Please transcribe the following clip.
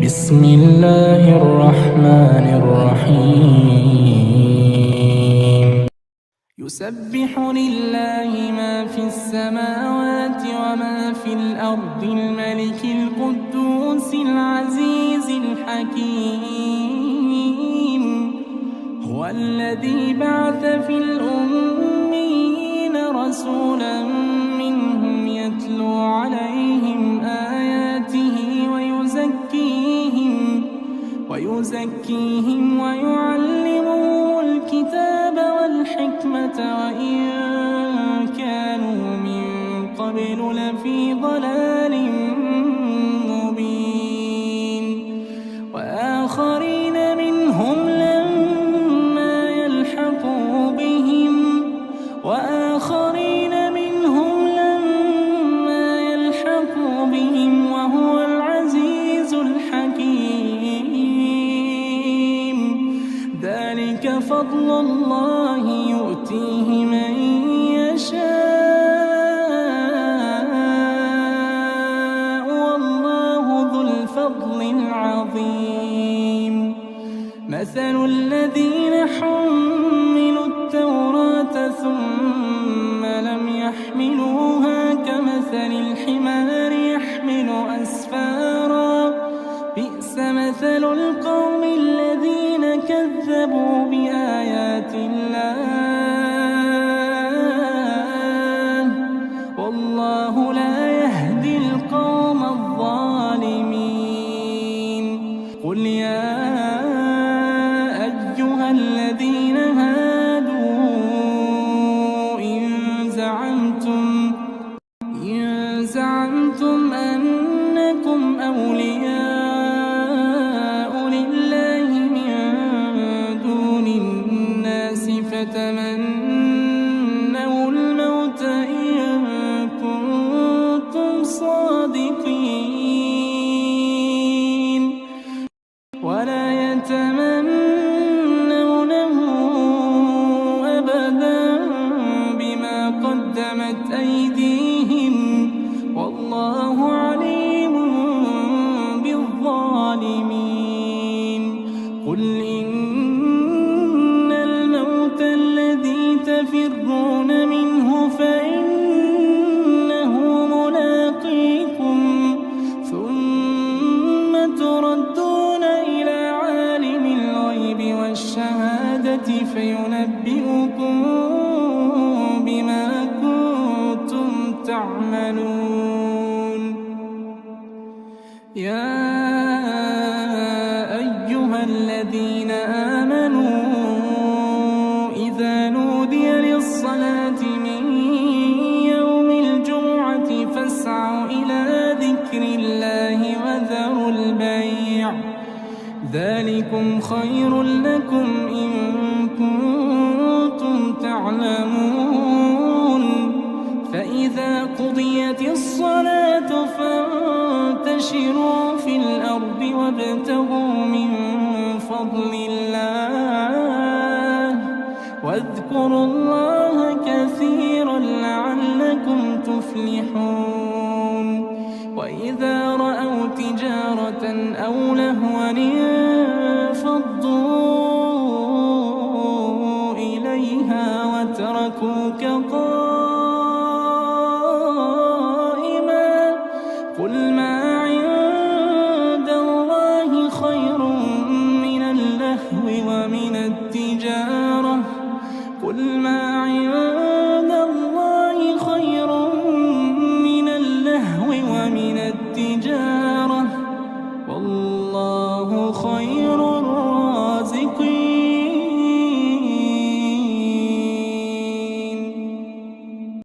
بسم الله الرحمن الرحيم يسبح لله ما في السماوات وما في الأرض الملك القدوس العزيز الحكيم هو الذي بعث في الأميين رسولا منهم يتلو عليهم آياته ويزكيهم ويعلمهم الكتاب والحكمة وإن كانوا من قبل لفي ضلال مبين وآخرين منهم لما يلحقوا بهم وهو العزيز الحكيم ذلك فضل الله يؤتيه من يشاء والله ذو الفضل العظيم مثل الذين حملوا التوراة ثم لم يحملوها كمثل الحمار يحمل أسفارا بئس مثل القوم الذين كذبوا بآيات الله والله لا يهدي القوم الظالمين قل يا أيها الذين هادوا إن زعمتم أنكم أولياء لله من دون الناس فتمنوا الموت إن كنتم صادقين ولا يتمنونه أبدا بما قدمت أيديهم والله عليم بالظالمين قل إن الموت الذي تفرون منه فإنه ملاقيكم ثم تردون إلى عالم الغيب والشهادة فينبئكم بما كنتم تعملون يا أيها الذين آمنوا إذا نودي للصلاة من يوم الجمعة فاسعوا إلى ذكر الله وذروا البيع ذلكم خير لكم إن كنتم تعلمون فإذا قضيت الصلاة فانتشروا في الأرض وابتغوا من فضل الله واذكروا الله كثيرا لعلكم تفلحون وإذا رأوا تجارة أو لهوا انفضوا إليها وتركوك قائما قل ما عند الله خير من اللهو ومن التجارة قل ما عند الله خير من اللهو ومن التجارة